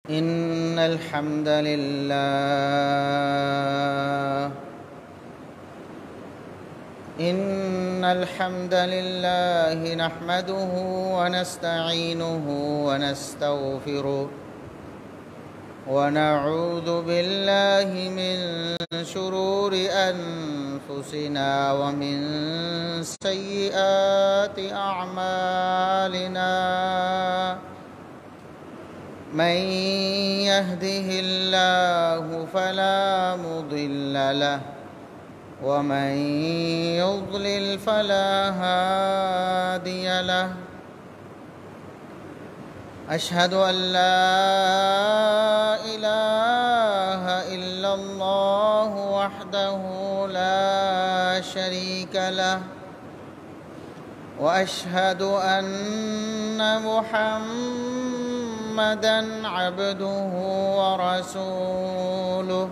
إن الحمد لله نحمده ونستعينه ونستغفره ونعوذ بالله من شرور أنفسنا ومن سيئات أعمالنا من يهده الله فلا مضل له ومن يضلل فلا هادي له أشهد أن لا إله إلا الله وحده لا شريك له وأشهد أن محمدًا عبده ورسوله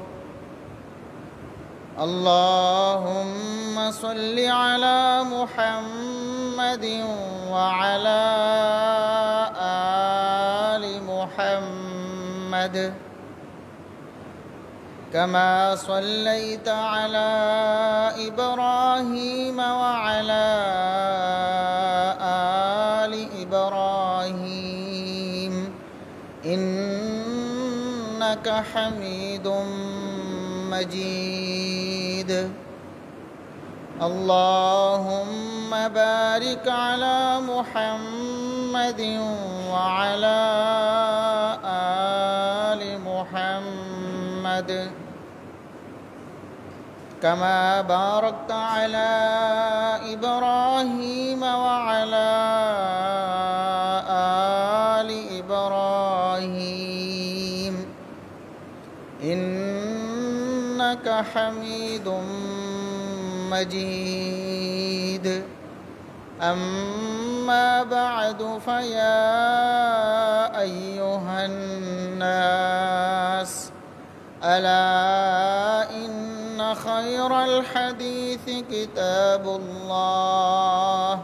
اللهم صل على محمد وعلى آل محمد كما صليت على إبراهيم وعلى آل إبراهيم إنك حميد مجيد اللهم بارك على محمد وعلى آل محمد كما باركت على إبراهيم وعلى آل إبراهيم إنك حميد مجيد أما بعد فيا أيها الناس ألا إن خير الحديث كتاب الله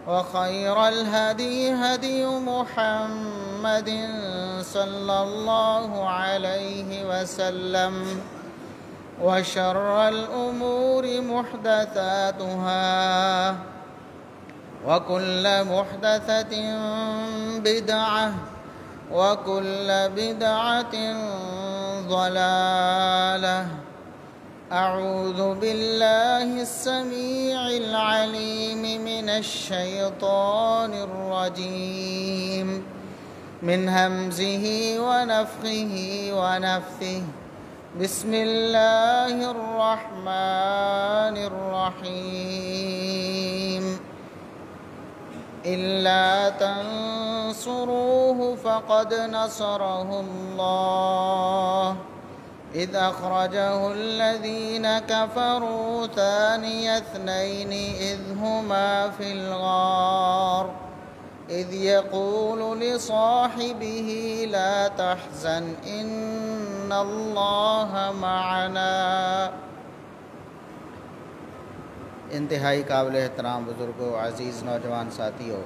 وخير الهدي هدي محمد صلى الله عليه وسلم وشر الأمور محدثاتها وكل محدثة بدعة وكل بدعة ضلالة أعوذ بالله السميع العليم من الشيطان الرجيم من همزه ونفخه ونفثه بسم الله الرحمن الرحيم إلا تنصروه فقد نصره الله إذ أخرجه الذين كفروا ثاني اثنين إذ هما في الغار إذ يقول لصاحبه لا تحزن إن الله معنا انتہائی قابل احترام بزرگوں، عزیز نوجوان ساتھیوں،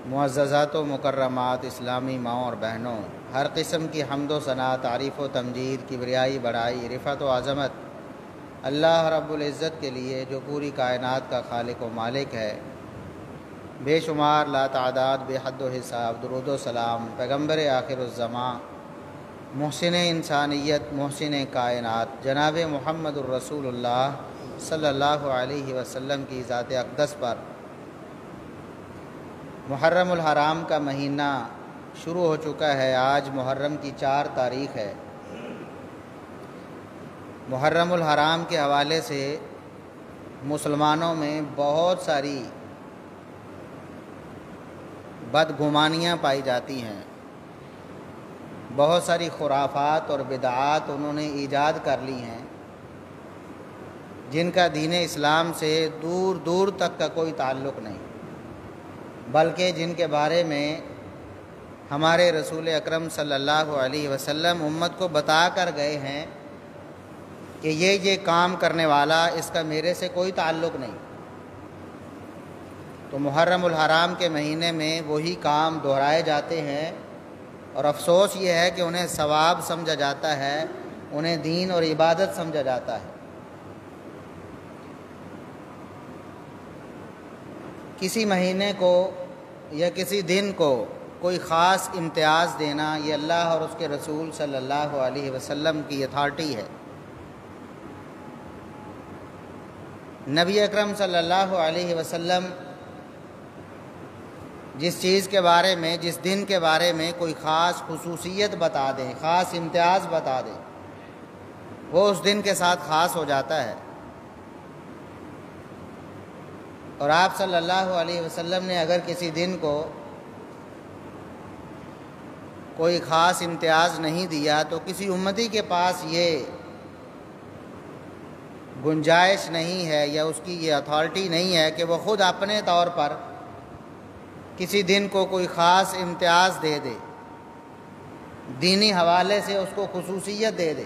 معززات و مکرمات اسلامی ماؤں اور بہنوں، ہر قسم کی حمد و ثنا، تعریف و تمجید، کبریائی، بڑائی، رفعت و عظمت اللہ رب العزت کے لیے جو پوری کائنات کا خالق و مالک ہے۔ بے شمار لا تعداد بے حد و حساب درود و سلام پیغمبر آخر الزماں، محسن انسانیت، محسن کائنات جناب محمد الرسول اللہ صلی اللہ علیہ وسلم کی ذات اقدس پر۔ محرم الحرام کا مہینہ شروع ہو چکا ہے، آج محرم کی 4 تاریخ ہے۔ محرم الحرام کے حوالے سے مسلمانوں میں بہت ساری بدگمانیاں پائی جاتی ہیں، بہت ساری خرافات اور بدعات انہوں نے ایجاد کر لی ہیں جن کا دین اسلام سے دور دور تک کا کوئی تعلق نہیں، بلکہ جن کے بارے میں ہمارے رسول اکرم صلی اللہ علیہ وسلم امت کو بتا کر گئے ہیں کہ یہ کام کرنے والا اس کا میرے سے کوئی تعلق نہیں۔ تو محرم الحرام کے مہینے میں وہی کام دہرائے جاتے ہیں اور افسوس یہ ہے کہ انہیں ثواب سمجھا جاتا ہے، انہیں دین اور عبادت سمجھا جاتا ہے۔ کسی مہینے کو یا کسی دن کو کوئی خاص امتیاز دینا، یہ اللہ اور اس کے رسول صلی اللہ علیہ وسلم کی اتھارٹی ہے۔ نبی اکرم صلی اللہ علیہ وسلم جس چیز کے بارے میں، جس دن کے بارے میں کوئی خاص خصوصیت بتا دیں، خاص امتیاز بتا دیں، وہ اس دن کے ساتھ خاص ہو جاتا ہے۔ اور آپ صلی اللہ علیہ وسلم نے اگر کسی دن کو کوئی خاص امتیاز نہیں دیا تو کسی امتی کے پاس یہ گنجائش نہیں ہے یا اس کی یہ اتھارٹی نہیں ہے کہ وہ خود اپنے طور پر کسی دن کو کوئی خاص امتیاز دے دے، دینی حوالے سے اس کو خصوصیت دے دے۔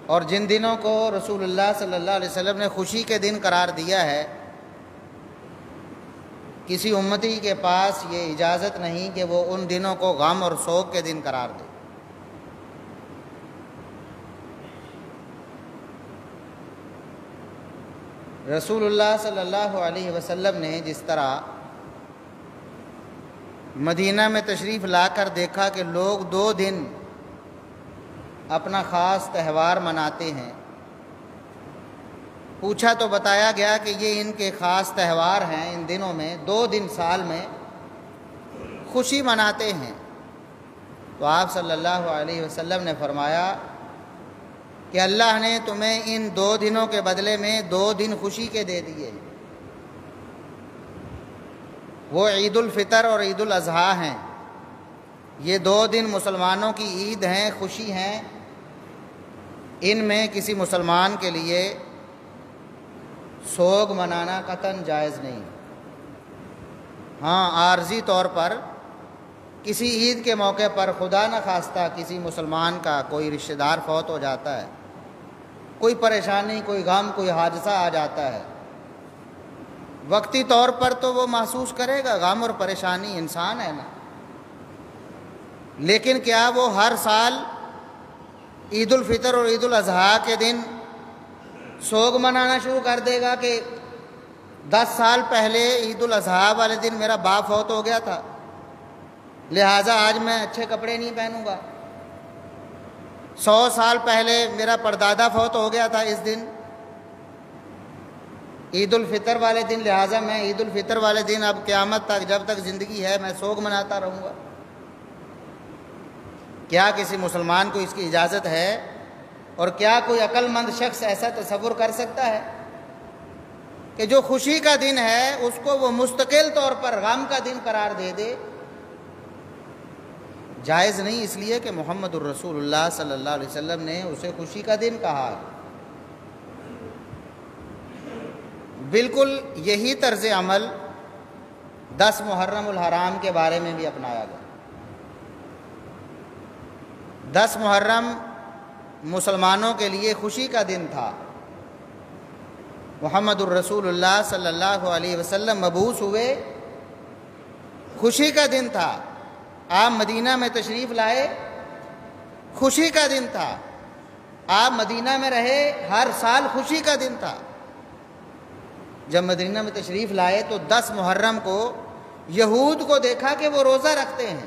اور جن دنوں کو رسول اللہ صلی اللہ علیہ وسلم نے خوشی کے دن قرار دیا ہے، کسی امتی کے پاس یہ اجازت نہیں کہ وہ ان دنوں کو غم اور سوگ کے دن قرار دے۔ رسول اللہ صلی اللہ علیہ وسلم نے جس طرح مدینہ میں تشریف لا کر دیکھا کہ لوگ 2 دن اپنا خاص تہوار مناتے ہیں، پوچھا تو بتایا گیا کہ یہ ان کے خاص تہوار ہیں، ان دنوں میں 2 دن سال میں خوشی مناتے ہیں۔ تو آپ صلی اللہ علیہ وسلم نے فرمایا کہ اللہ نے تمہیں ان 2 دنوں کے بدلے میں 2 دن خوشی کے دے دیے، وہ عید الفطر اور عید الاضحیٰ ہیں۔ یہ 2 دن مسلمانوں کی عید ہیں، خوشی ہیں، ان میں کسی مسلمان کے لیے سوگ منانا قطعاً جائز نہیں۔ ہاں، عارضی طور پر کسی عید کے موقع پر خدا نخواستہ کسی مسلمان کا کوئی رشتہ دار فوت ہو جاتا ہے، کوئی پریشانی، کوئی غم، کوئی حادثہ آ جاتا ہے، وقتی طور پر تو وہ محسوس کرے گا غم اور پریشانی، انسان ہے نا، لیکن کیا وہ ہر سال عید الفطر اور عید الاضحیٰ کے دن سوگ منانا شروع کر دے گا کہ 10 سال پہلے عید الاضحیٰ والے دن میرا باپ فوت ہو گیا تھا، لہٰذا آج میں اچھے کپڑے نہیں پہنوں گا، 100 سال پہلے میرا پردادا فوت ہو گیا تھا اس دن، عید الفطر والے دن، لہٰذا میں عید الفطر والے دن اب قیامت تک، جب تک زندگی ہے، میں سوگ مناتا رہوں گا؟ کیا کسی مسلمان کو اس کی اجازت ہے؟ اور کیا کوئی عقل مند شخص ایسا تصور کر سکتا ہے کہ جو خوشی کا دن ہے اس کو وہ مستقل طور پر غم کا دن قرار دے دے؟ جائز نہیں، اس لیے کہ محمد الرسول اللہ صلی اللہ علیہ وسلم نے اسے خوشی کا دن کہا۔ بالکل یہی طرز عمل 10 محرم الحرام کے بارے میں بھی اپنایا گیا۔ 10 محرم مسلمانوں کے لیے خوشی کا دن تھا۔ محمد الرسول اللہ صلی اللہ علیہ وسلم مبعوث ہوئے، خوشی کا دن تھا۔ آپ مدینہ میں تشریف لائے، خوشی کا دن تھا۔ آپ مدینہ میں رہے، ہر سال خوشی کا دن تھا۔ جب مدینہ میں تشریف لائے تو 10 محرم کو یہود کو دیکھا کہ وہ روزہ رکھتے ہیں۔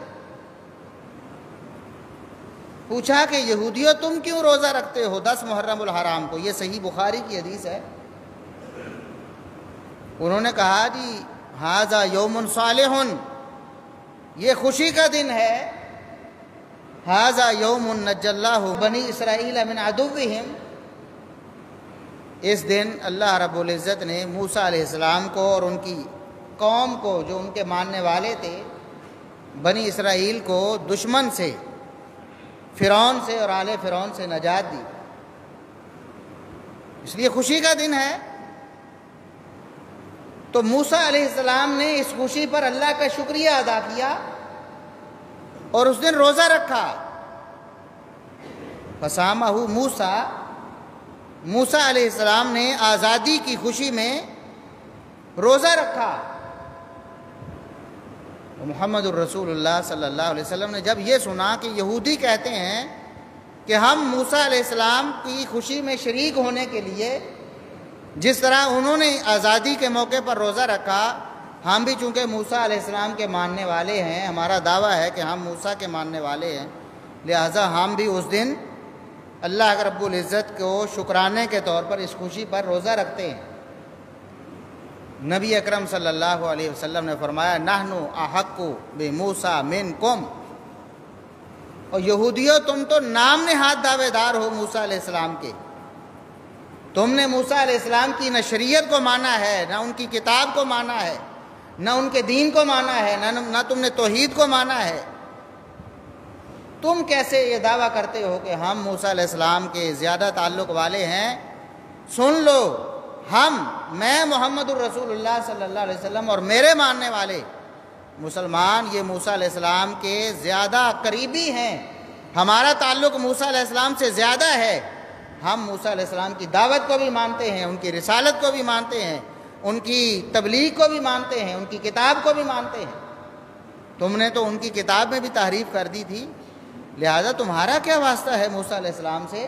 پوچھا کہ یہودیوں تم کیوں روزہ رکھتے ہو 10 محرم الحرام کو؟ یہ صحیح بخاری کی حدیث ہے۔ انہوں نے کہا جی ھذا یوم صالح، یہ خوشی کا دن ہے، ھذا یوم نجی اللہ بنی اسرائیل من عدوہم، اس دن اللہ رب العزت نے موسیٰ علیہ السلام کو اور ان کی قوم کو، جو ان کے ماننے والے تھے، بنی اسرائیل کو دشمن سے، فرعون سے اور آل فرعون سے نجات دی، اس لیے خوشی کا دن ہے۔ تو موسیٰ علیہ السلام نے اس خوشی پر اللہ کا شکریہ ادا کیا اور اس دن روزہ رکھا۔ فصامہ موسیٰ علیہ السلام نے آزادی کی خوشی میں روزہ رکھا۔ محمد الرسول اللہ صلی اللہ علیہ وسلم نے جب یہ سنا کہ یہودی کہتے ہیں کہ ہم موسیٰ علیہ السلام کی خوشی میں شریک ہونے کے لیے جس طرح انہوں نے آزادی کے موقع پر روزہ رکھا، ہم بھی چونکہ موسیٰ علیہ السلام کے ماننے والے ہیں، ہمارا دعویٰ ہے کہ ہم موسیٰ کے ماننے والے ہیں، لہٰذا ہم بھی اس دن اللہ رب العزت کو شکرانے کے طور پر اس خوشی پر روزہ رکھتے ہیں۔ نبی اکرم صلی اللہ علیہ وسلم نے فرمایا نحن احق بموسیٰ منکم، اور یہودیوں تم تو نام نہاد دعوے دار ہو موسیٰ علیہ السلام کے، تم نے موسیٰ علیہ السلام کی نہ شریعت کو مانا ہے، نہ ان کی کتاب کو مانا ہے، نہ ان کے دین کو مانا ہے، نہ تم نے توحید کو مانا ہے، تم کیسے یہ دعویٰ کرتے ہو کہ ہم موسیٰ علیہ السلام کے زیادہ تعلق والے ہیں؟ سن لو، میں محمد الرسول اللہ صلی اللہ علیہ وسلم اور میرے ماننے والے مسلمان یہ موسیٰ علیہ السلام کے زیادہ قریبی ہیں، ہمارا تعلق موسیٰ علیہ السلام سے زیادہ ہے، ہم موسیٰ علیہ السلام کی دعوت کو بھی مانتے ہیں، ان کی رسالت کو بھی مانتے ہیں، ان کی تبلیغ کو بھی مانتے ہیں، ان کی کتاب کو بھی مانتے ہیں۔ تم نے تو ان کی کتاب میں بھی تحریف کر دی تھی، لہذا تمہارا کیا واسطہ ہے موسیٰ علیہ السلام سے؟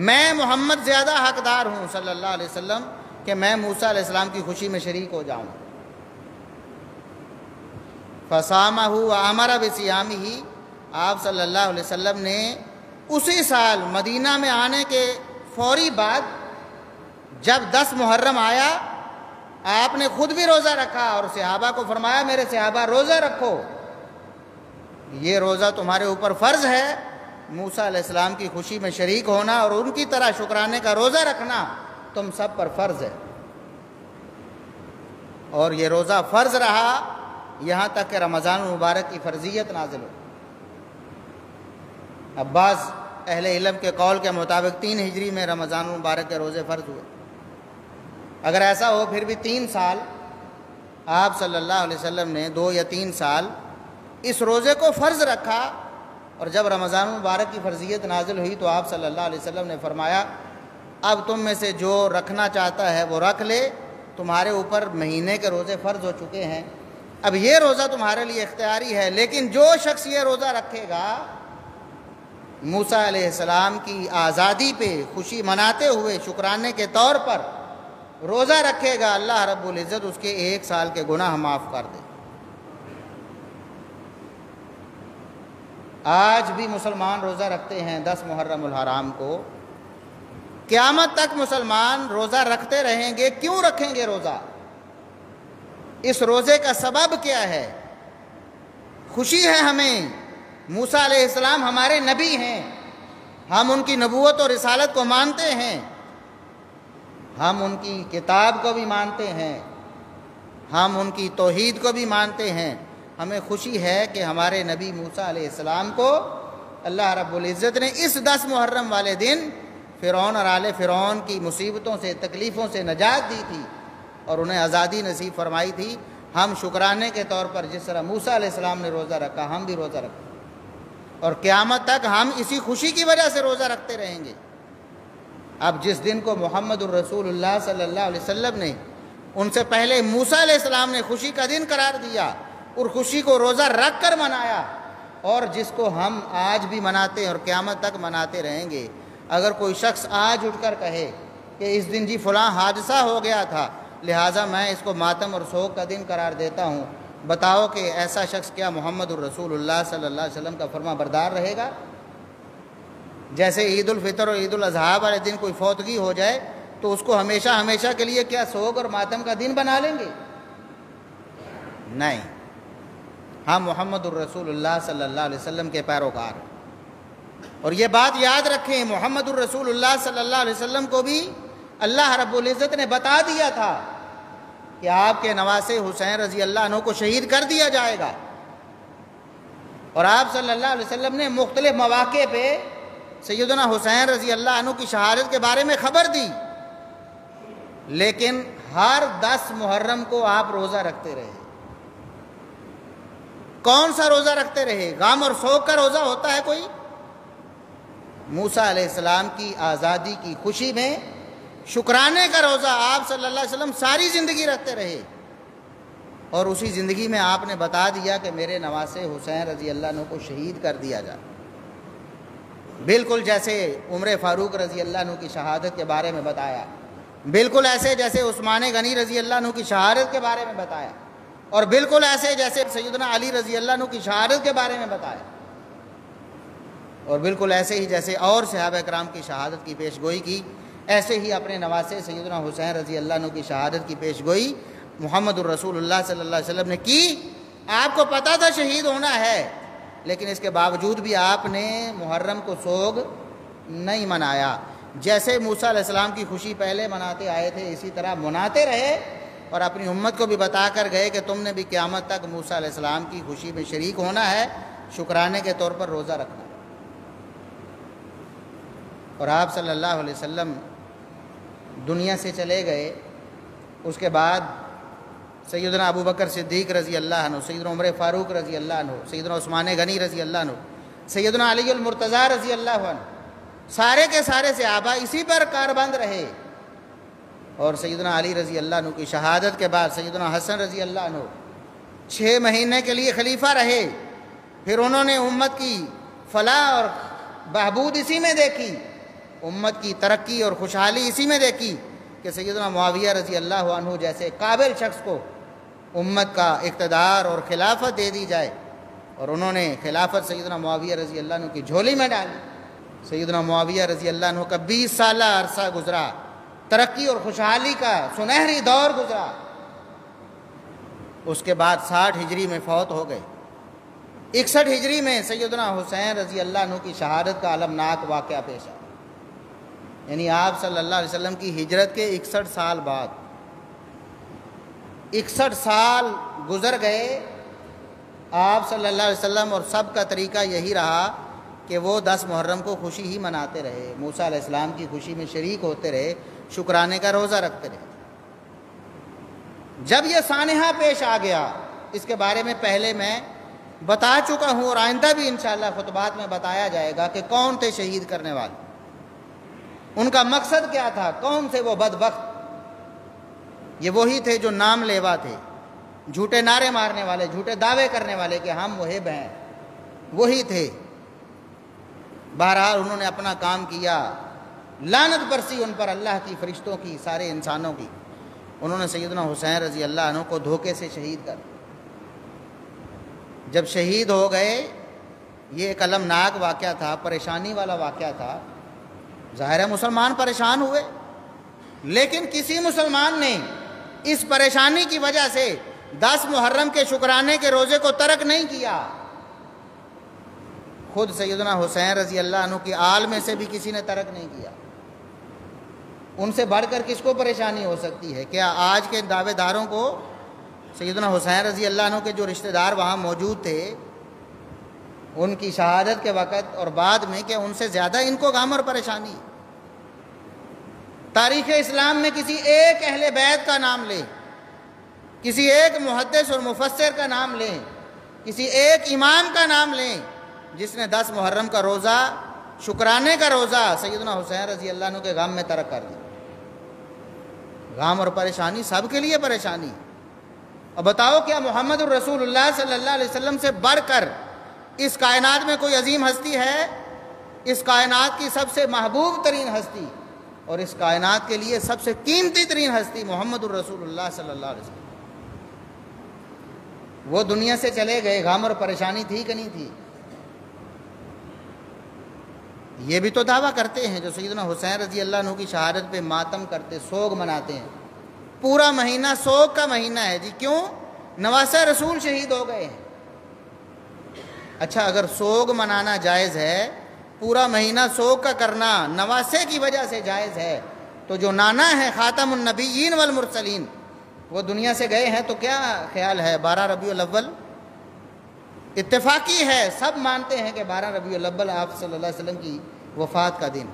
میں محمد زیادہ حقدار ہوں صلی اللہ علیہ وسلم کہ میں موسیٰ علیہ السلام کی خوشی میں شریک ہو جاؤں۔ فصامہ وامر بصیامہ، آپ صلی اللہ علیہ وسلم نے اسی سال مدینہ میں آنے کے فوری بعد جب 10 محرم آیا، آپ نے خود بھی روزہ رکھا اور صحابہ کو فرمایا میرے صحابہ روزہ رکھو، یہ روزہ تمہارے اوپر فرض ہے، موسیٰ علیہ السلام کی خوشی میں شریک ہونا اور ان کی طرح شکرانے کا روزہ رکھنا تم سب پر فرض ہے۔ اور یہ روزہ فرض رہا یہاں تک کہ رمضان المبارک کی فرضیت نازل ہو۔ اب بعض اہل علم کے قول کے مطابق 3 ہجری میں رمضان المبارک کے روزے فرض ہوئے۔ اگر ایسا ہو پھر بھی 3 سال آپ صلی اللہ علیہ وسلم نے 2 یا 3 سال اس روزے کو فرض رکھا، اور جب رمضان المبارک کی فرضیت نازل ہوئی تو آپ صلی اللہ علیہ وسلم نے فرمایا اب تم میں سے جو رکھنا چاہتا ہے وہ رکھ لے، تمہارے اوپر مہینے کے روزے فرض ہو چکے ہیں، اب یہ روزہ تمہارے لیے اختیاری ہے، لیکن جو شخص یہ روزہ رکھے گا موسیٰ علیہ السلام کی آزادی پہ خوشی مناتے ہوئے شکرانے کے طور پر روزہ رکھے گا، اللہ رب العزت اس کے 1 سال کے گناہ معاف کر دے۔ آج بھی مسلمان روزہ رکھتے ہیں 10 محرم الحرام کو، قیامت تک مسلمان روزہ رکھتے رہیں گے۔ کیوں رکھیں گے روزہ؟ اس روزے کا سبب کیا ہے؟ خوشی ہے ہمیں، موسیٰ علیہ السلام ہمارے نبی ہیں، ہم ان کی نبوت اور رسالت کو مانتے ہیں، ہم ان کی کتاب کو بھی مانتے ہیں، ہم ان کی توحید کو بھی مانتے ہیں۔ ہمیں خوشی ہے کہ ہمارے نبی موسیٰ علیہ السلام کو اللہ رب العزت نے اس 10 محرم والے دن فرعون اور آل فرعون کی مصیبتوں سے تکلیفوں سے نجات دی تھی اور انہیں آزادی نصیب فرمائی تھی۔ ہم شکرانے کے طور پر جس طرح موسیٰ علیہ السلام نے روزہ رکھا ہم بھی روزہ رکھیں، اور قیامت تک ہم اسی خوشی کی وجہ سے روزہ رکھتے رہیں گے۔ اب جس دن کو محمد الرسول اللہ صلی اللہ علیہ وسلم نے ان سے پہلے موسیٰ علیہ السلام نے خوشی کا دن قرار دیا اور خوشی کو روزہ رکھ کر منایا، اور جس کو ہم آج بھی مناتے ہیں اور قیامت تک مناتے رہیں گے، اگر کوئی شخص آج اٹھ کر کہے کہ اس دن جی فلاں حادثہ ہو گیا تھا لہٰذا میں اس کو ماتم اور سوگ کا دن قرار دیتا ہوں، بتاؤ کہ ایسا شخص کیا محمد الرسول اللہ صلی اللہ علیہ وسلم کا فرما بردار رہے گا؟ جیسے عید الفطر اور عید الاضحیٰ والے دن کوئی فوتگی ہو جائے تو اس کو ہمیشہ ہمیشہ کے لیے کیا سوگ اور ماتم کا دن بنا لیں گے؟ نہیں، ہم محمد الرسول اللہ صلی اللہ علیہ وسلم کے پیروکار ہیں۔ اور یہ بات یاد رکھیں، محمد الرسول اللہ صلی اللہ علیہ وسلم کو بھی اللہ رب العزت نے بتا دیا تھا کہ آپ کے نواسے حسین رضی اللہ عنہ کو شہید کر دیا جائے گا، اور آپ صلی اللہ علیہ وسلم نے مختلف مواقع پہ سیدنا حسین رضی اللہ عنہ کی شہادت کے بارے میں خبر دی، لیکن ہر 10 محرم کو آپ روزہ رکھتے رہے۔ کون سا روزہ رکھتے رہے؟ غم اور سوگ کا روزہ ہوتا ہے کوئی؟ موسیٰ علیہ السلام کی آزادی کی خوشی میں شکرانے کا روزہ آپ صلی اللہ علیہ وسلم ساری زندگی رکھتے رہے۔ اور اسی زندگی میں آپ نے بتا دیا کہ میرے نواسے حسین رضی اللہ عنہ کو شہید کر دیا جائے، بالکل جیسے عمر فاروق رضی اللہ عنہ کی شہادت کے بارے میں بتایا، بالکل ایسے جیسے عثمان غنی رضی اللہ عنہ کی شہادت کے بارے میں بتایا، اور بالکل ایسے جیسے سیدنا علی رضی اللہ عنہ کی شہادت کے بارے میں بتایا، اور بالکل ایسے ہی جیسے اور صحابہ کرام کی شہادت کی پیش گوئی کی، ایسے ہی اپنے نواسے سیدنا حسین رضی اللہ عنہ کی شہادت کی پیش گوئی محمد الرسول اللہ صلی اللہ علیہ وسلم نے کی۔ آپ کو پتہ تھا شہید ہونا ہے، لیکن اس کے باوجود بھی آپ نے محرم کو سوگ نہیں منایا۔ جیسے موسیٰ علیہ السلام کی خوشی پہلے مناتے آئے تھے، اسی طرح مناتے رہے، اور اپنی امت کو بھی بتا کر گئے کہ تم نے بھی قیامت تک موسیٰ علیہ السلام کی خوشی میں شریک ہونا ہے، شکرانے کے طور پر روزہ رکھنا۔ اور آپ صلی اللہ علیہ وسلم دنیا سے چلے گئے، اس کے بعد سیدنا ابو بکر صدیق رضی اللہ عنہ، سیدنا عمر فاروق رضی اللہ عنہ، سیدنا عثمان غنی رضی اللہ عنہ، سیدنا علی المرتضیٰ رضی اللہ عنہ، سارے کے سارے صحابہ اسی پر کاربند رہے، اور سیدنا علی رضی اللہ عنہ کی شہادت کے بعد سیدنا حسن رضی اللہ عنہ 6 مہینے کے لیے خلیفہ رہے، پھر انہوں نے امت کی فلاح اور بہبود اسی میں دیکھی، امت کی ترقی اور خوشحالی اسی میں دیکھی کہ سیدنا معاویہ رضی اللہ عنہ جیسے قابل شخص کو امت کا اقتدار اور خلافت دے دی جائے، اور انہوں نے خلافت سیدنا معاویہ رضی اللہ عنہ کی جھولی میں ڈالی۔ سیدنا معاویہ رضی اللہ عنہ کا 20 سالہ عرصہ گزرا، ترقی اور خوشحالی کا سنہری دور گزرا، اس کے بعد 60 ہجری میں فوت ہو گئے۔ 61 ہجری میں سیدنا حسین رضی اللہ عنہ کی شہادت کا المناک واقعہ پیش آیا، یعنی آپ صلی اللہ علیہ وسلم کی ہجرت کے 61 سال بعد 61 سال گزر گئے، آپ صلی اللہ علیہ وسلم اور سب کا طریقہ یہی رہا کہ وہ 10 محرم کو خوشی ہی مناتے رہے، موسیٰ علیہ السلام کی خوشی میں شریک ہوتے رہے، شکرانے کا روزہ رکھتے رہے۔ جب یہ سانحہ پیش آ گیا، اس کے بارے میں پہلے میں بتا چکا ہوں، اور آئندہ بھی انشاءاللہ خطبات میں بتایا جائے گا کہ کون تھے شہید کرنے والے، ان کا مقصد کیا تھا، کون سے وہ بدبخت۔ یہ وہی تھے جو نام لیوا تھے، جھوٹے نعرے مارنے والے، جھوٹے دعوے کرنے والے کہ ہم محب ہیں، وہی تھے۔ بہرحال انہوں نے اپنا کام کیا، لعنت برسی ان پر اللہ کی، فرشتوں کی، سارے انسانوں کی۔ انہوں نے سیدنا حسین رضی اللہ عنہ کو دھوکے سے شہید کر، جب شہید ہو گئے، یہ ایک المناک واقعہ تھا، پریشانی والا واقعہ تھا۔ ظاہر ہے مسلمان پریشان ہوئے، لیکن کسی مسلمان نے اس پریشانی کی وجہ سے 10 محرم کے شکرانے کے روزے کو ترک نہیں کیا۔ خود سیدنا حسین رضی اللہ عنہ کی آل میں سے بھی کسی نے ترک نہیں کیا۔ ان سے بڑھ کر کس کو پریشانی ہو سکتی ہے؟ کیا آج کے دعوے داروں کو سیدنا حسین رضی اللہ عنہ کے جو رشتہ دار وہاں موجود تھے، ان کی شہادت کے وقت اور بعد میں، کہ ان سے زیادہ ان کو غم اور پریشانی؟ تاریخ اسلام میں کسی ایک اہل بیت کا نام لیں، کسی ایک محدث اور مفسر کا نام لیں، کسی ایک امام کا نام لیں جس نے 10 محرم کا روزہ، شکرانے کا روزہ سیدنا حسین رضی اللہ عنہ کے غم میں ترک کر دیا۔ غم اور پریشانی سب کے لیے پریشانی۔ اب بتاؤ، کیا محمد الرسول اللہ صلی اللہ علیہ وسلم سے بڑھ کر اس کائنات میں کوئی عظیم ہستی ہے؟ اس کائنات کی سب سے محبوب ترین ہستی اور اس کائنات کے لیے سب سے قیمتی ترین ہستی محمد الرسول اللہ صلی اللہ علیہ وسلم، وہ دنیا سے چلے گئے، غم اور پریشانی تھی کہ نہیں تھی؟ یہ بھی تو دعویٰ کرتے ہیں جو سیدنا حسین رضی اللہ عنہ کی شہادت پہ ماتم کرتے، سوگ مناتے ہیں، پورا مہینہ سوگ کا مہینہ ہے جی۔ کیوں؟ نواسہ رسول شہید ہو گئے ہیں۔ اچھا، اگر سوگ منانا جائز ہے، پورا مہینہ سوگ کا کرنا نواسے کی وجہ سے جائز ہے، تو جو نانا ہے خاتم النبیین والمرسلین، وہ دنیا سے گئے ہیں، تو کیا خیال ہے 12 ربیع الاول اتفاقی ہے، سب مانتے ہیں کہ 12 ربیع الاول آپ صلی اللہ علیہ وسلم کی وفات کا دن،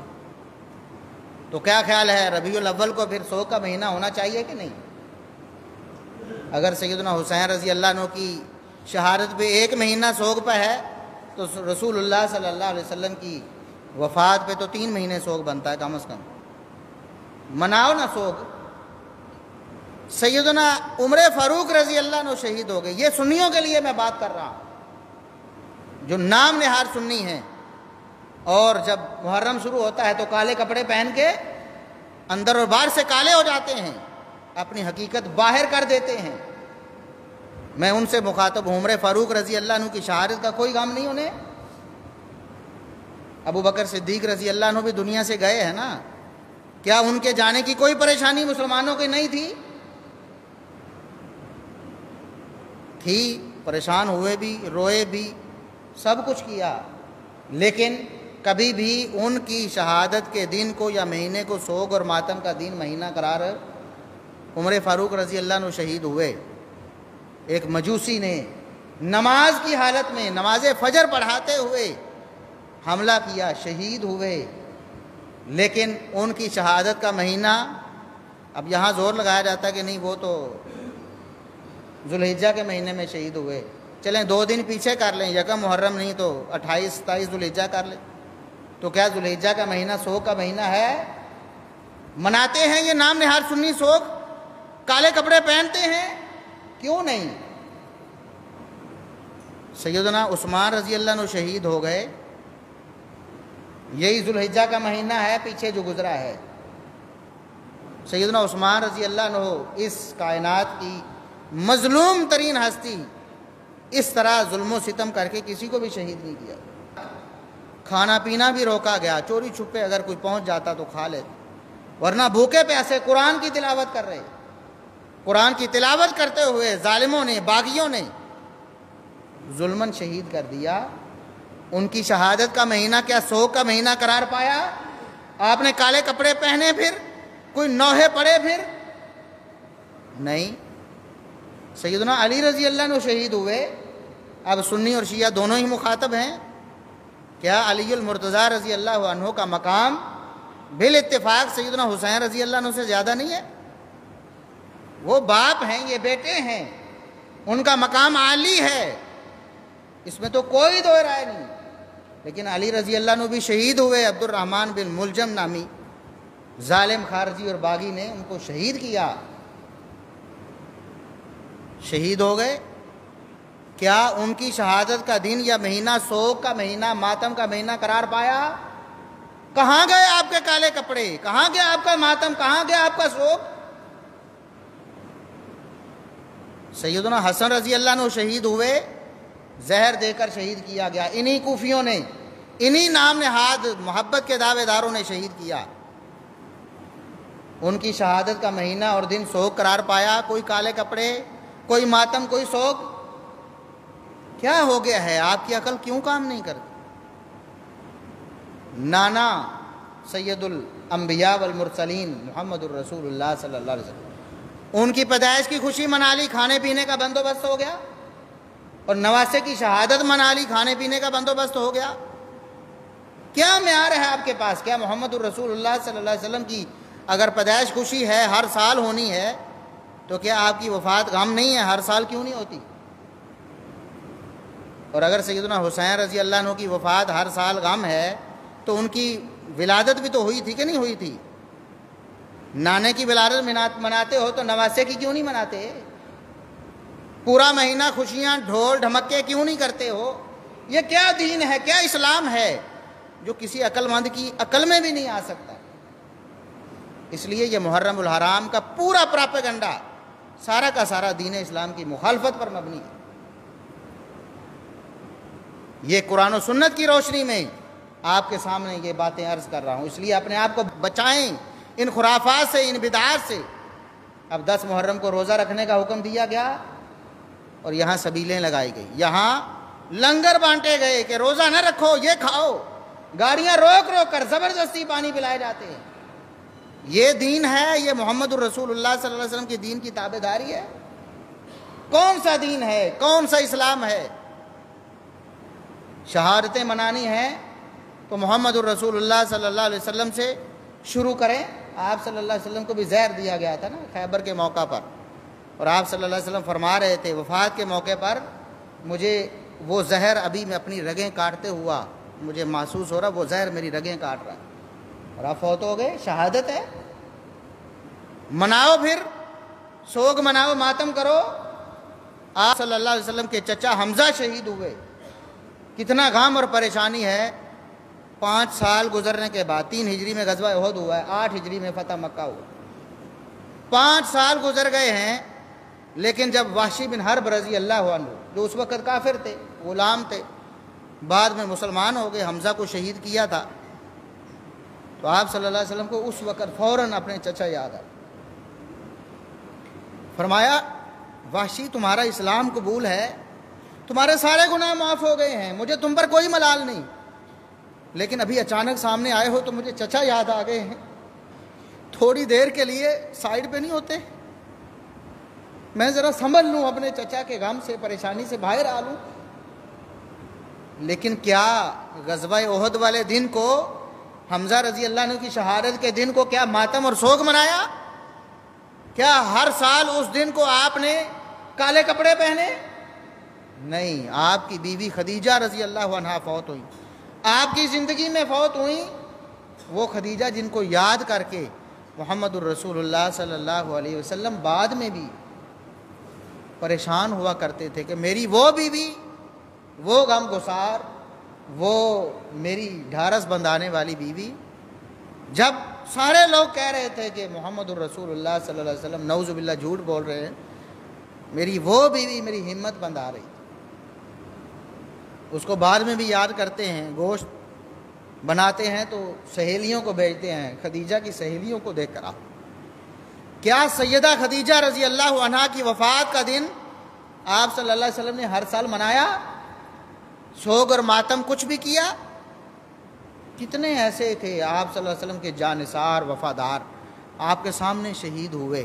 تو کیا خیال ہے ربیع الاول کو پھر سوگ کا مہینہ ہونا چاہیے کہ نہیں؟ اگر سیدنا حسین رضی اللہ عنہ کی شہادت پہ 1 مہینہ سوگ پہ ہے، تو رسول اللہ صلی اللہ علیہ وسلم کی وفات پہ تو 3 مہینے سوگ بنتا ہے کم از کم۔ مناؤ نا سوگ۔ سیدنا عمر فاروق رضی اللہ عنہ شہید ہو گئے. یہ سنیوں کے لیے میں بات کر رہا ہوں جو نام نہاد سنی ہیں، اور جب محرم شروع ہوتا ہے تو کالے کپڑے پہن کے اندر اور باہر سے کالے ہو جاتے ہیں، اپنی حقیقت باہر کر دیتے ہیں. میں ان سے مخاطب ہوں. عمر فاروق رضی اللہ عنہ کی شہادت کا کوئی غم نہیں انہیں؟ ابو بکر صدیق رضی اللہ عنہ بھی دنیا سے گئے ہیں نا، کیا ان کے جانے کی کوئی پریشانی مسلمانوں کی نہیں تھی؟ تھی، پریشان ہوئے بھی، روئے بھی، سب کچھ کیا، لیکن کبھی بھی ان کی شہادت کے دن کو یا مہینے کو سوگ اور ماتم کا دن مہینہ قرار عمر فاروق رضی اللہ عنہ شہید ہوئے. ایک مجوسی نے نماز کی حالت میں نماز فجر پڑھاتے ہوئے حملہ کیا، شہید ہوئے. لیکن ان کی شہادت کا مہینہ، اب یہاں زور لگایا جاتا ہے کہ نہیں وہ تو ذوالحجہ کے مہینے میں شہید ہوئے. چلیں 2 دن پیچھے کر لیں، یکم محرم نہیں تو 28-27 ذوالحجہ کر لیں. تو کیا ذوالحجہ کا مہینہ سوگ کا مہینہ ہے؟ مناتے ہیں یہ نام نہاد سنی سوگ، کالے کپڑے پہنتے ہیں، کیوں نہیں؟ سیدنا عثمان رضی اللہ عنہ شہید ہو گئے، یہی ذوالحجہ کا مہینہ ہے پیچھے جو گزرا ہے. سیدنا عثمان رضی اللہ عنہ اس کائنات کی مظلوم ترین ہستی، اس طرح ظلم و ستم کر کے کسی کو بھی شہید نہیں کیا. کھانا پینا بھی روکا گیا، چوری چھپے اگر کوئی پہنچ جاتا تو کھا لیتے، ورنہ بھوکے پیاسے قرآن کی تلاوت کر رہے. قرآن کی تلاوت کرتے ہوئے ظالموں نے، باغیوں نے ظلماً شہید کر دیا. ان کی شہادت کا مہینہ کیا سوگ کا مہینہ قرار پایا؟ آپ نے کالے کپڑے پہنے پھر کوئی نوحے پڑے پھر نہیں. سیدنا علی رضی اللہ عنہ شہید ہوئے. اب سنی اور شیعہ دونوں ہی مخاطب ہیں. کیا علی المرتضیٰ رضی اللہ عنہ کا مقام بالاتفاق سیدنا حسین رضی اللہ عنہ سے زیادہ نہیں ہے؟ وہ باپ ہیں، یہ بیٹے ہیں، ان کا مقام عالی ہے، اس میں تو کوئی دو رائے نہیں. لیکن علی رضی اللہ عنہ بھی شہید ہوئے. عبد الرحمن بن ملجم نامی ظالم خارجی اور باغی نے ان کو شہید کیا، شہید ہو گئے. کیا ان کی شہادت کا دن یا مہینہ سوگ کا مہینہ، ماتم کا مہینہ قرار پایا؟ کہاں گئے آپ کے کالے کپڑے؟ کہاں گیا آپ کا ماتم؟ کہاں گیا آپ کا سوگ؟ سیدنا حسن رضی اللہ عنہ شہید ہوئے، زہر دے کر شہید کیا گیا. انہی کوفیوں نے، انہی نام نہاد محبت کے دعوے داروں نے شہید کیا. ان کی شہادت کا مہینہ اور دن سوگ قرار پایا. کوئی کالے کپڑے، کوئی ماتم، کوئی سوگ. کیا ہو گیا ہے؟ آپ کی عقل کیوں کام نہیں کرتی؟ نانا سید الانبیاء والمرسلین محمد الرسول اللہ صلی اللہ علیہ وسلم، ان کی پیدائش کی خوشی منا لی، کھانے پینے کا بندوبست ہو گیا. اور نواسے کی شہادت منا لی، کھانے پینے کا بندوبست ہو گیا. کیا معیار ہے آپ کے پاس؟ کیا محمد الرسول اللہ صلی اللہ علیہ وسلم کی اگر پیدائش خوشی ہے، ہر سال ہونی ہے، تو کیا آپ کی وفات غم نہیں ہے؟ ہر سال کیوں نہیں ہوتی؟ اور اگر سیدنا حسین رضی اللہ عنہ کی وفات ہر سال غم ہے تو ان کی ولادت بھی تو ہوئی تھی کہ نہیں ہوئی تھی؟ نانے کی ولادت مناتے ہو تو نواسے کی کیوں نہیں مناتے؟ پورا مہینہ خوشیاں ڈھول ڈھمکے کیوں نہیں کرتے ہو؟ یہ کیا دین ہے، کیا اسلام ہے جو کسی عقل مند کی عقل میں بھی نہیں آ سکتا؟ اس لیے یہ محرم الحرام کا پورا پراپیگنڈا سارا کا سارا دین اسلام کی مخالفت پر مبنی ہے. یہ قرآن و سنت کی روشنی میں آپ کے سامنے یہ باتیں عرض کر رہا ہوں. اس لیے اپنے آپ کو بچائیں ان خرافات سے، ان بدعات سے. اب 10 محرم کو روزہ رکھنے کا حکم دیا گیا اور یہاں سبیلیں لگائی گئی، یہاں لنگر بانٹے گئے کہ روزہ نہ رکھو، یہ کھاؤ. گاڑیاں روک روک کر زبردستی پانی پلائے جاتے ہیں. یہ دین ہے؟ یہ محمد الرسول اللہ صلی اللہ علیہ وسلم کی دین کی تابع داری ہے؟ کون سا دین ہے؟ کون سا اسلام ہے؟ شہادتیں منانی ہیں تو محمد الرسول اللہ صلی اللہ علیہ وسلم سے شروع کریں. آپ صلی اللہ علیہ وسلم کو بھی زہر دیا گیا تھا نا خیبر کے موقع پر، اور آپ صلی اللہ علیہ وسلم فرما رہے تھے وفات کے موقع پر، مجھے وہ زہر ابھی میں اپنی رگیں کاٹتے ہوا مجھے محسوس ہو رہا، وہ زہر میری رگیں کاٹ رہا ہے. اور آپ فوت ہو گئے. شہادت ہے، مناؤ پھر سوگ مناؤ، ماتم کرو۔ آپ صلی اللہ علیہ وسلم کے چچا حمزہ شہید ہوئے، کتنا غم اور پریشانی ہے۔ 5 سال گزرنے کے بعد 3 ہجری میں غزوہ احد ہوا ہے، 8 ہجری میں فتح مکہ ہوا۔ 5 سال گزر گئے ہیں، لیکن جب وحشی بن حرب رضی اللہ عنہ، جو اس وقت کافر تھے، غلام تھے، بعد میں مسلمان ہو گئے، حمزہ کو شہید کیا تھا، تو آپ صلی اللہ علیہ وسلم کو اس وقت فوراً اپنے چچا یاد آئے۔ فرمایا وحشی تمہارا اسلام قبول ہے، تمہارے سارے گناہ معاف ہو گئے ہیں، مجھے تم پر کوئی ملال نہیں، لیکن ابھی اچانک سامنے آئے ہو تو مجھے چچا یاد آ گئے ہیں، تھوڑی دیر کے لیے سائیڈ پہ نہیں ہوتے، میں ذرا سنبھل لوں، اپنے چچا کے غم سے پریشانی سے باہر آ لوں۔ لیکن کیا غزوہ احد والے دن کو، حمزہ رضی اللہ عنہ کی شہادت کے دن کو کیا ماتم اور سوگ منایا؟ کیا ہر سال اس دن کو آپ نے کالے کپڑے پہنے؟ نہیں، آپ کی بیوی خدیجہ رضی اللہ عنہا فوت ہوئی، آپ کی زندگی میں فوت ہوئی وہ خدیجہ جن کو یاد کر کے محمد الرسول اللہ صلی اللہ علیہ وسلم بعد میں بھی پریشان ہوا کرتے تھے کہ میری وہ بیوی، وہ غم گسار، وہ میری ڈھارس بندھانے والی بیوی، جب سارے لوگ کہہ رہے تھے کہ محمد الرسول اللہ صلی اللہ علیہ وسلم نعوذ باللہ جھوٹ بول رہے ہیں، میری وہ بیوی میری ہمت بندھا رہی، اس کو بعد میں بھی یاد کرتے ہیں، گوشت بناتے ہیں تو سہیلیوں کو بھیجتے ہیں، خدیجہ کی سہیلیوں کو دیکھ کر آؤ۔ کیا سیدہ خدیجہ رضی اللہ عنہا کی وفات کا دن آپ صلی اللہ علیہ وسلم نے ہر سال منایا؟ سوگ اور ماتم کچھ بھی کیا؟ کتنے ایسے تھے آپ صلی اللہ علیہ وسلم کے جانثار وفادار، آپ کے سامنے شہید ہوئے،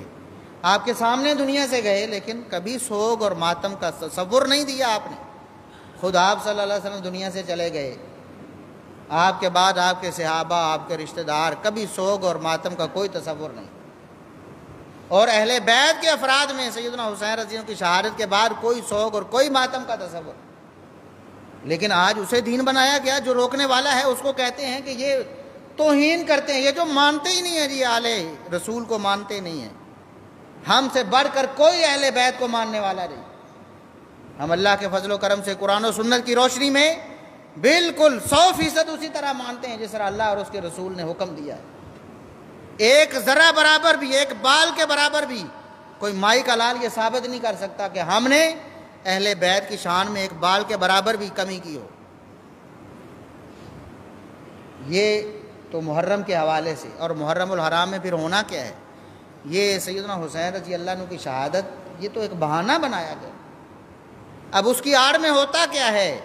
آپ کے سامنے دنیا سے گئے، لیکن کبھی سوگ اور ماتم کا تصور نہیں دیا آپ نے۔ خود آپ صلی اللہ علیہ وسلم دنیا سے چلے گئے، آپ کے بعد آپ کے صحابہ، آپ کے رشتہ دار، کبھی سوگ اور ماتم کا کوئی تصور نہیں۔ اور اہل بیت کے افراد میں سیدنا حسین رضی اللہ عنہ کی شہادت کے بعد کوئی سوگ اور کوئی ماتم کا تصور، لیکن آج اسے دین بنایا گیا۔ جو روکنے والا ہے اس کو کہتے ہیں کہ یہ توہین کرتے ہیں، یہ جو مانتے ہی نہیں ہیں جی، اہل رسول کو مانتے نہیں ہیں، ہم سے بڑھ کر کوئی اہل بیت کو ماننے والا نہیں۔ ہم اللہ کے فضل و کرم سے قرآن و سنت کی روشنی میں بالکل 100% اسی طرح مانتے ہیں جس طرح اللہ اور اس کے رسول نے حکم دیا ہے۔ ایک ذرہ برابر بھی، ایک بال کے برابر بھی کوئی مائی کا لال یہ ثابت نہیں کر سکتا کہ ہم نے اہل بیت کی شان میں ایک بال کے برابر بھی کمی کی ہو۔ یہ تو محرم کے حوالے سے، اور محرم الحرام میں پھر ہونا کیا ہے؟ یہ سیدنا حسین رضی اللہ عنہ کی شہادت، یہ تو ایک بہانہ بنایا گیا۔ اب اس کی آڑ میں ہوتا کیا ہے؟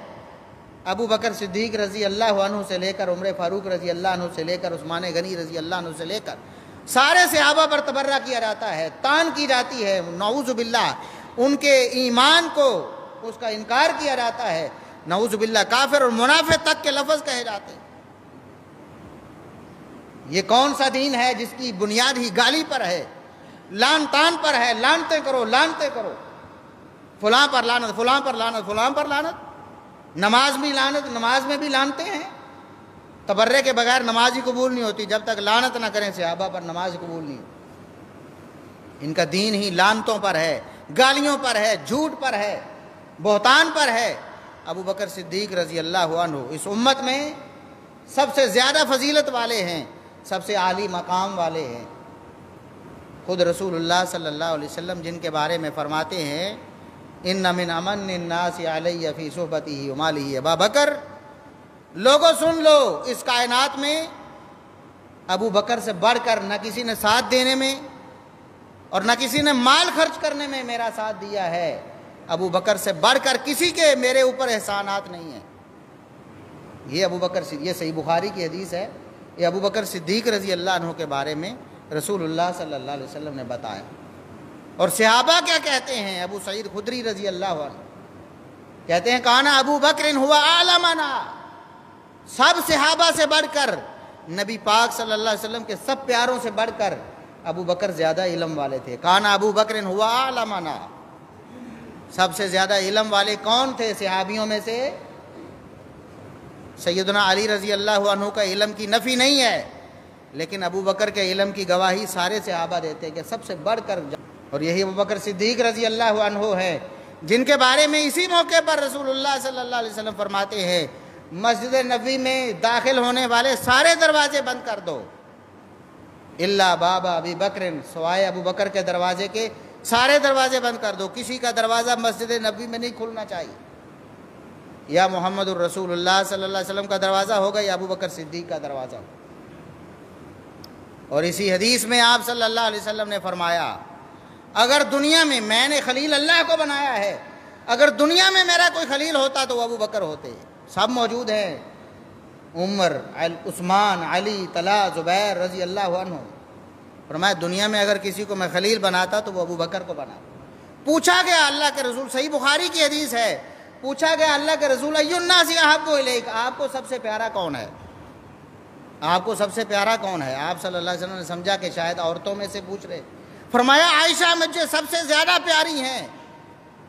ابو بکر صدیق رضی اللہ عنہ سے لے کر عمر فاروق رضی اللہ عنہ سے لے کر عثمان غنی رضی اللہ عنہ سے لے کر سارے صحابہ پر تبرہ کیا جاتا ہے، طعن کی جاتی ہے، نعوذ باللہ ان کے ایمان کو اس کا انکار کیا جاتا ہے، نعوذ باللہ کافر اور منافق تک کے لفظ کہے جاتے ہیں۔ یہ کون سا دین ہے جس کی بنیاد ہی گالی پر ہے، لان تان پر ہے، لانتے کرو لانتے کرو، فلاں پر لعنت، فلاں پر لعنت، فلاں پر لعنت، نماز بھی لعنت، نماز میں بھی لانتے ہیں۔ تبرے کے بغیر نماز ہی قبول نہیں ہوتی، جب تک لعنت نہ کریں صحابہ پر نماز قبول نہیں ہوتی۔ ان کا دین ہی لعنتوں پر ہے، گالیوں پر ہے، جھوٹ پر ہے، بہتان پر ہے۔ ابو بکر صدیق رضی اللہ عنہ اس امت میں سب سے زیادہ فضیلت والے ہیں، سب سے عالی مقام والے ہیں۔ خود رسول اللہ صلی اللہ علیہ وسلم جن کے بارے میں فرماتے ہیں ان من امن الناس علی فی صحبتہ ومالہ ابا بکر، لوگوں سن لو، اس کائنات میں ابو بکر سے بڑھ کر نہ کسی نے ساتھ دینے میں اور نہ کسی نے مال خرچ کرنے میں میرا ساتھ دیا ہے، ابو بکر سے بڑھ کر کسی کے میرے اوپر احسانات نہیں ہیں۔ یہ ابو بکر، یہ صحیح بخاری کی حدیث ہے، یہ ابو بکر صدیق رضی اللہ عنہ کے بارے میں رسول اللہ صلی اللہ علیہ وسلم نے بتایا۔ اور صحابہ کیا کہتے ہیں؟ ابو سعید خدری رضی اللہ عنہ کہتے ہیں کانا ابو بکر ہوا اعلمنا، سب صحابہ سے بڑھ کر، نبی پاک صلی اللہ علیہ وسلم کے سب پیاروں سے بڑھ کر ابو بکر زیادہ علم والے تھے۔ کانا ابو بکر ہوا اعلمنا، سب سے زیادہ علم والے کون تھے صحابیوں میں سے؟ سیدنا علی رضی اللہ عنہ کا علم کی نفی نہیں ہے، لیکن ابو بکر کے علم کی گواہی سارے صحابہ دیتے کہ سب سے بڑھ کر اور یہی ابوبکر صدیق رضی اللہ عنہ ہے جن کے بارے میں اسی موقع پر رسول اللہ صلی اللہ علیہ وسلم فرماتے ہیں مسجد نبوی میں داخل ہونے والے سارے دروازے بند کر دو الا باب ابی بکر، سوائے ابو بکر کے دروازے کے سارے دروازے بند کر دو، کسی کا دروازہ مسجد نبوی میں نہیں کھلنا چاہیے، یا محمد الرسول اللہ صلی اللہ علیہ وسلم کا دروازہ ہوگا یا ابو بکر صدیق کا دروازہ ہوگا۔ اور اسی حدیث میں آپ صلی اللہ علیہ وسلم نے فرمایا اگر دنیا میں نے خلیل اللہ کو بنایا ہے، اگر دنیا میں میرا کوئی خلیل ہوتا تو وہ ابو بکر ہوتے، سب موجود ہیں، عمر، عثمان، علی، طلحہ، زبیر رضی اللہ عنہ۔ فرمایا دنیا میں اگر کسی کو میں خلیل بناتا تو وہ ابو بکر کو بناتا۔ پوچھا گیا اللہ کے رسول، صحیح بخاری کی حدیث ہے، پوچھا گیا اللہ کے رسول ای الناس احب الیک، آپ کو سب سے پیارا کون ہے؟ آپ کو سب سے پیارا کون ہے؟ آپ صلی اللہ علیہ وسلم نے سمجھا کہ شاید عورتوں میں سے پوچھ رہے، فرمایا عائشہ مجھے سب سے زیادہ پیاری ہیں۔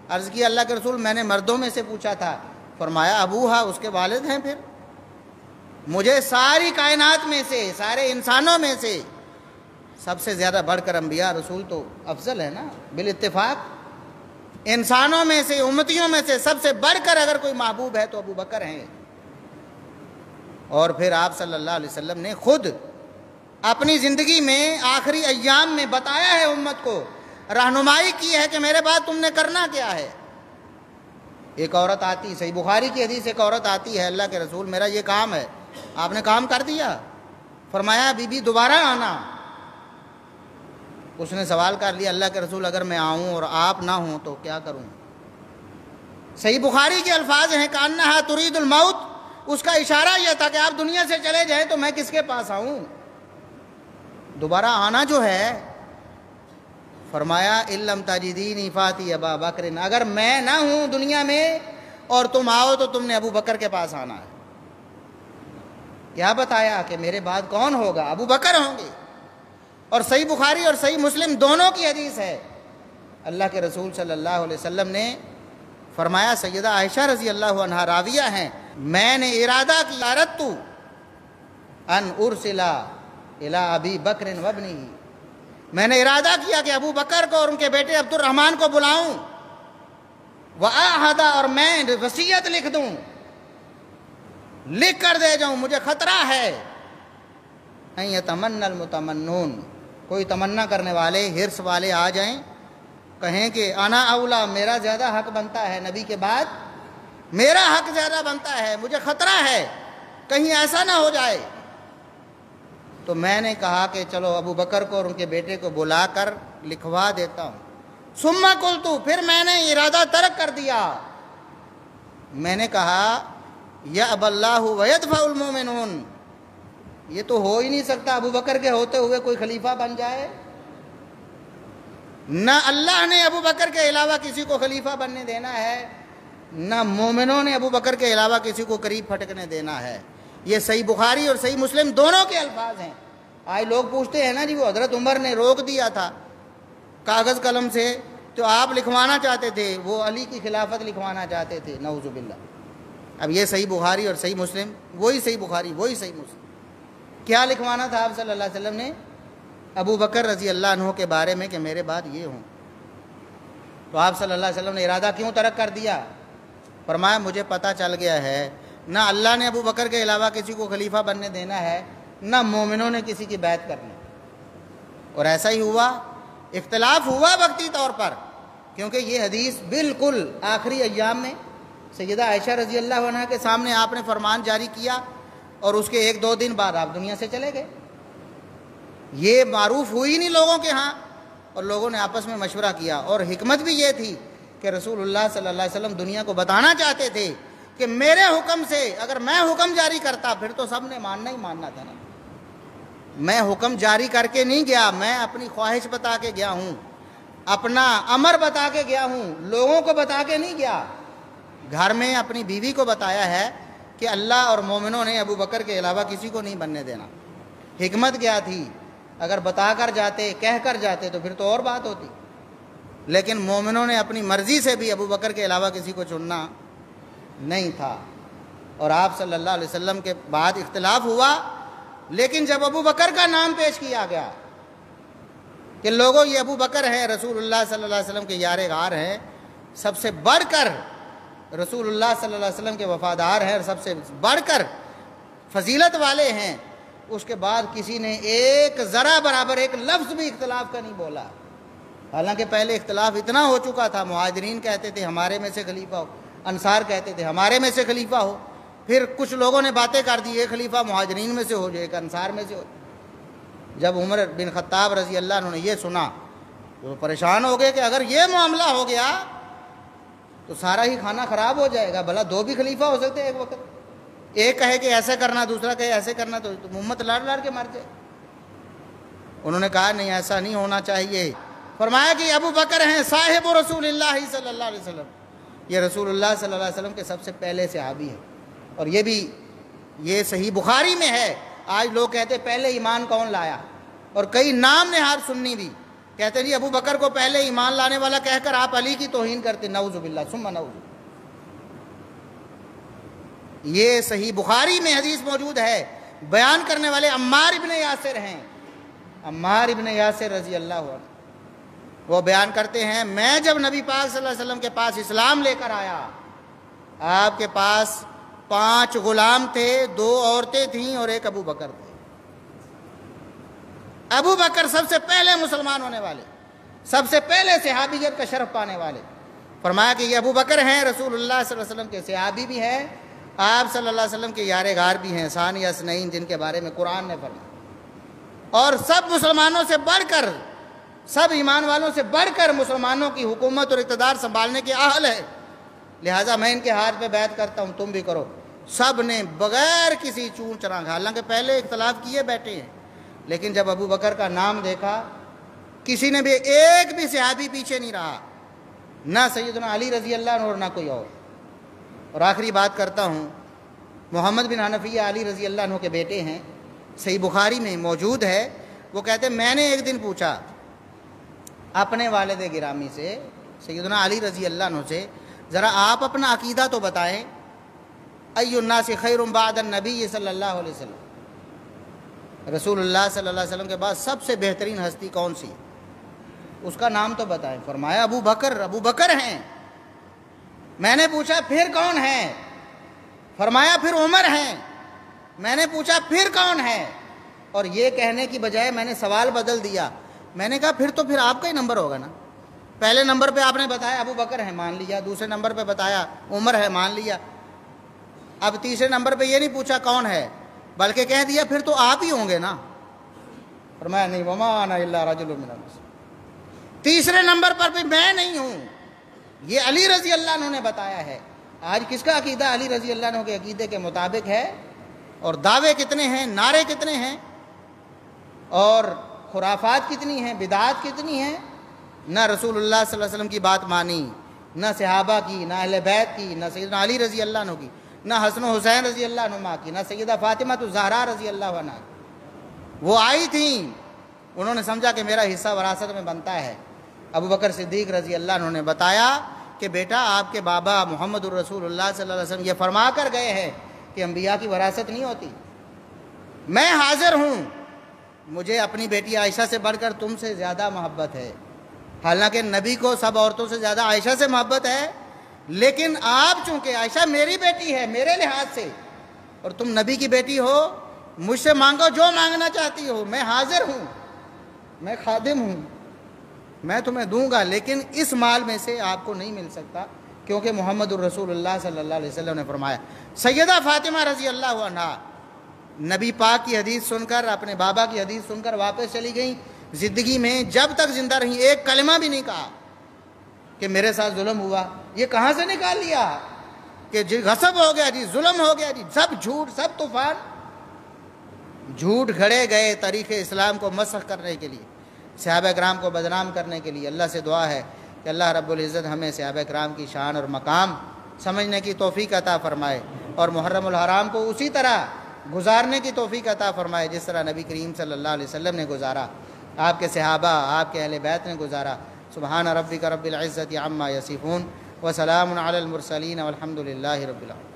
عرض کی اللہ کے رسول میں نے مردوں میں سے پوچھا تھا، فرمایا ابوہا، اس کے والد ہیں۔ پھر مجھے ساری کائنات میں سے، سارے انسانوں میں سے سب سے زیادہ بڑھ کر انبیاء رسول تو افضل ہے نا بالاتفاق، انسانوں میں سے، امتیوں میں سے سب سے بڑھ کر اگر کوئی محبوب ہے تو ابو بکر ہیں۔ اور پھر آپ صلی اللہ علیہ وسلم نے خود اپنی زندگی میں آخری ایام میں بتایا ہے، امت کو رہنمائی کی ہے کہ میرے بعد تم نے کرنا کیا ہے۔ ایک عورت آتی، صحیح بخاری کی حدیث، ایک عورت آتی ہے، اللہ کے رسول میرا یہ کام ہے، آپ نے کام کر دیا؟ فرمایا بی بی دوبارہ آنا۔ اس نے سوال کر لیا اللہ کے رسول اگر میں آؤں اور آپ نہ ہوں تو کیا کروں؟ صحیح بخاری کے الفاظ ہیں کانہا ترید الموت، اس کا اشارہ یہ تھا کہ آپ دنیا سے چلے جائیں تو میں کس کے پاس آؤں؟ دوبارہ آنا جو ہے، فرمایا ان لم تجدینی فاتی ابا بکر، اگر میں نہ ہوں دنیا میں اور تم آؤ تو تم نے ابو بکر کے پاس آنا ہے۔ کیا بتایا کہ میرے بعد کون ہوگا؟ ابو بکر ہوں گے۔ اور صحیح بخاری اور صحیح مسلم دونوں کی حدیث ہے، اللہ کے رسول صلی اللہ علیہ وسلم نے فرمایا، سیدہ عائشہ رضی اللہ عنہا راویہ ہیں، میں نے ارادہ کیا اردت ان ارسل الی ابی بکر وابنہ، میں نے ارادہ کیا کہ ابو بکر کو اور ان کے بیٹے عبد الرحمن کو بلاؤں، وَأَعْهَدَ، اور میں وصیت لکھ دوں، لکھ کر دے جاؤں، مجھے خطرہ ہے ان یتمنى المتمنون، کوئی تمنا کرنے والے، حرص والے آ جائیں، کہیں کہ انا اولا، میرا زیادہ حق بنتا ہے، نبی کے بعد میرا حق زیادہ بنتا ہے، مجھے خطرہ ہے کہیں ایسا نہ ہو جائے۔ تو میں نے کہا کہ چلو ابو بکر کو اور ان کے بیٹے کو بلا کر لکھوا دیتا ہوں۔ ثم قلت، پھر میں نے ارادہ ترک کر دیا، میں نے کہا یأبی اللہ ویدفع المؤمنون، یہ تو ہو ہی نہیں سکتا ابو بکر کے ہوتے ہوئے کوئی خلیفہ بن جائے، نہ اللہ نے ابو بکر کے علاوہ کسی کو خلیفہ بننے دینا ہے، نہ مومنوں نے ابو بکر کے علاوہ کسی کو قریب پھٹکنے دینا ہے۔ یہ صحیح بخاری اور صحیح مسلم دونوں کے الفاظ ہیں۔ آج لوگ پوچھتے ہیں نا جی وہ حضرت عمر نے روک دیا تھا کاغذ قلم سے تو آپ لکھوانا چاہتے تھے، وہ علی کی خلافت لکھوانا چاہتے تھے، نعوذ باللہ۔ اب یہ صحیح بخاری اور صحیح مسلم، وہی صحیح بخاری وہی صحیح مسلم، کیا لکھوانا تھا آپ صلی اللہ علیہ وسلم نے؟ ابو بکر رضی اللہ عنہ کے بارے میں کہ میرے بعد یہ ہوں۔ تو آپ صلی اللہ علیہ وسلم نے ارادہ کیوں ترک کر دیا؟ فرمایا مجھے پتہ چل گیا ہے نہ اللہ نے ابو بکر کے علاوہ کسی کو خلیفہ بننے دینا ہے، نہ مومنوں نے کسی کی بیعت کرنی۔ اور ایسا ہی ہوا، اختلاف ہوا وقتی طور پر، کیونکہ یہ حدیث بالکل آخری ایام میں سیدہ عائشہ رضی اللہ عنہ کے سامنے آپ نے فرمان جاری کیا اور اس کے 1-2 دن بعد آپ دنیا سے چلے گئے۔ یہ معروف ہوئی نہیں لوگوں کے ہاں، اور لوگوں نے آپس میں مشورہ کیا، اور حکمت بھی یہ تھی کہ رسول اللہ صلی اللہ علیہ وسلم دنیا کو بتانا چاہتے تھے کہ میرے حکم سے اگر میں حکم جاری کرتا پھر تو سب نے ماننا ہی ماننا تھا نا۔ میں حکم جاری کر کے نہیں گیا، میں اپنی خواہش بتا کے گیا ہوں، اپنا امر بتا کے گیا ہوں، لوگوں کو بتا کے نہیں گیا۔ گھر میں اپنی بیوی کو بتایا ہے کہ اللہ اور مومنوں نے ابو بکر کے علاوہ کسی کو نہیں بننے دینا۔ حکمت کیا تھی؟ اگر بتا کر جاتے، کہہ کر جاتے تو پھر تو اور بات ہوتی، لیکن مومنوں نے اپنی مرضی سے بھی ابو بکر کے علاوہ کسی کو چننا نہیں تھا۔ اور آپ صلی اللہ علیہ وسلم کے بعد اختلاف ہوا، لیکن جب ابو بکر کا نام پیش کیا گیا کہ لوگوں یہ ابو بکر ہیں رسول اللہ صلی اللہ علیہ وسلم کے یار غار ہیں، سب سے بڑھ کر رسول اللہ صلی اللہ علیہ وسلم کے وفادار ہیں اور سب سے بڑھ کر فضیلت والے ہیں، اس کے بعد کسی نے ایک ذرا برابر ایک لفظ بھی اختلاف کا نہیں بولا۔ حالانکہ پہلے اختلاف اتنا ہو چکا تھا، مہاجرین کہتے تھے ہمارے میں سے خلیفہ ہو، انصار کہتے تھے ہمارے میں سے خلیفہ ہو، پھر کچھ لوگوں نے باتیں کر دی ایک خلیفہ مہاجرین میں سے ہو جائے، ایک انصار میں سے ہو۔ جب عمر بن خطاب رضی اللہ عنہ نے یہ سنا تو پریشان ہو گئے کہ اگر یہ معاملہ ہو گیا تو سارا ہی کھانا خراب ہو جائے گا، بھلا دو بھی خلیفہ ہو سکتے ایک وقت، ایک کہے کہ ایسے کرنا دوسرا کہے ایسے کرنا تو امت لڑ لڑ کے مر جائے۔ انہوں نے کہا نہیں ایسا نہیں ہونا چاہیے، فرمایا کہ ابو بکر ہیں صاحب رسول اللہ صلی اللہ علیہ وسلم، یہ رسول اللہ صلی اللہ علیہ وسلم کے سب سے پہلے صحابی ہیں، اور یہ صحیح بخاری میں ہے۔ آج لوگ کہتے پہلے ایمان کون لایا، اور کئی نام نہاد سنی بھی کہتے جی ابو بکر کو پہلے ایمان لانے والا کہہ کر آپ علی کی توہین کرتے، نعوذ باللہ ثم نعوذ۔ یہ صحیح بخاری میں حدیث موجود ہے، بیان کرنے والے عمار ابن یاسر ہیں، عمار ابن یاسر رضی اللہ عنہ۔ وہ بیان کرتے ہیں میں جب نبی پاک صلی اللہ علیہ وسلم کے پاس اسلام لے کر آیا، آپ کے پاس 5 غلام تھے، 2 عورتیں تھیں اور ایک ابو بکر تھے۔ ابو بکر سب سے پہلے مسلمان ہونے والے، سب سے پہلے صحابیت کا شرف پانے والے۔ فرمایا کہ یہ ابو بکر ہیں رسول اللہ صلی اللہ علیہ وسلم کے صحابی بھی ہیں، آپ صلی اللہ علیہ وسلم کے یار غار بھی ہیں، ثانی اثنین جن کے بارے میں قرآن نے فرمایا، اور سب مسلمانوں سے بڑھ کر، سب ایمان والوں سے بڑھ کر مسلمانوں کی حکومت اور اقتدار سنبھالنے کے اہل ہے، لہٰذا میں ان کے ہاتھ پہ بیعت کرتا ہوں، تم بھی کرو۔ سب نے بغیر کسی چون چرانگ، حالانکہ پہلے اختلاف کیے بیٹھے ہیں، لیکن جب ابو بکر کا نام دیکھا کسی نے بھی ایک بھی صحابی پیچھے نہیں رہا، نہ سیدنا علی رضی اللہ عنہ اور نہ کوئی اور۔ اور آخری بات کرتا ہوں، محمد بن حنفیہ علی رضی اللہ عنہ کے بیٹے ہیں، صحیح بخاری میں موجود ہے، وہ کہتے ہیں میں نے ایک دن پوچھا اپنے والد گرامی سے سیدنا علی رضی اللہ عنہ سے، ذرا آپ اپنا عقیدہ تو بتائیں، ای الناس خیر بعد النبی صلی اللہ علیہ وسلم، رسول اللہ صلی اللہ علیہ وسلم کے بعد سب سے بہترین ہستی کون سی، اس کا نام تو بتائیں۔ فرمایا ابو بکر ہیں۔ میں نے پوچھا پھر کون ہے، فرمایا پھر عمر ہیں۔ میں نے پوچھا پھر کون ہے، اور یہ کہنے کی بجائے میں نے سوال بدل دیا، میں نے کہا پھر آپ کا ہی نمبر ہوگا نا، پہلے نمبر پہ آپ نے بتایا ابو بکر ہے مان لیا، دوسرے نمبر پہ بتایا عمر ہے مان لیا، اب تیسرے نمبر پہ یہ نہیں پوچھا کون ہے بلکہ کہہ دیا پھر تو آپ ہی ہوں گے نا۔ فرمایا نہیں وما انا الا رجل من الناس، تیسرے نمبر پر بھی میں نہیں ہوں، یہ علی رضی اللہ عنہ نے بتایا ہے۔ آج کس کا عقیدہ علی رضی اللہ عنہ کے عقیدے کے مطابق ہے، اور دعوے کتنے ہیں، نعرے کتنے ہیں، اور خرافات کتنی ہیں، بدعات کتنی ہیں۔ نہ رسول اللہ صلی اللہ علیہ وسلم کی بات مانی، نہ صحابہ کی، نہ اہل بیت کی، نہ سیدنا علی رضی اللہ عنہ کی، نہ حسن و حسین رضی اللہ عنہما کی، نہ سیدہ فاطمہ الزہرا رضی اللہ عنہ کی۔ وہ آئی تھیں، انہوں نے سمجھا کہ میرا حصہ وراثت میں بنتا ہے۔ ابو بکر صدیق رضی اللہ عنہ نے بتایا کہ بیٹا آپ کے بابا محمد الرسول اللہ صلی اللہ علیہ وسلم یہ فرما کر گئے ہیں کہ انبیاء کی وراثت نہیں ہوتی، میں حاضر ہوں، مجھے اپنی بیٹی عائشہ سے بڑھ کر تم سے زیادہ محبت ہے، حالانکہ نبی کو سب عورتوں سے زیادہ عائشہ سے محبت ہے، لیکن آپ چونکہ عائشہ میری بیٹی ہے میرے لحاظ سے، اور تم نبی کی بیٹی ہو، مجھ سے مانگو جو مانگنا چاہتی ہو، میں حاضر ہوں، میں خادم ہوں، میں تمہیں دوں گا، لیکن اس مال میں سے آپ کو نہیں مل سکتا، کیونکہ محمد الرسول اللہ صلی اللہ علیہ وسلم نے فرمایا۔ سیدہ فاطمہ رضی اللہ عنہا نبی پاک کی حدیث سن کر، اپنے بابا کی حدیث سن کر واپس چلی گئیں، زندگی میں جب تک زندہ رہی ایک کلمہ بھی نہیں کہا کہ میرے ساتھ ظلم ہوا۔ یہ کہاں سے نکال لیا کہ جی غصب ہو گیا، جی ظلم ہو گیا، جی سب جھوٹ، سب طوفان جھوٹ گھڑے گئے تاریخ اسلام کو مسخ کرنے کے لیے، صحابہ کرام کو بدنام کرنے کے لیے۔ اللہ سے دعا ہے کہ اللہ رب العزت ہمیں صحابہ کرام کی شان اور مقام سمجھنے کی توفیق عطا فرمائے، اور محرم الحرام کو اسی طرح گزارنے کی توفیق عطا فرمائے جس طرح نبی کریم صلی اللہ علیہ وسلم نے گزارا، آپ کے صحابہ، آپ کے اہل بیت نے گزارا۔ سبحان ربک رب العزت عما یصفون وسلام علی المرسلین والحمد للہ رب العالمین۔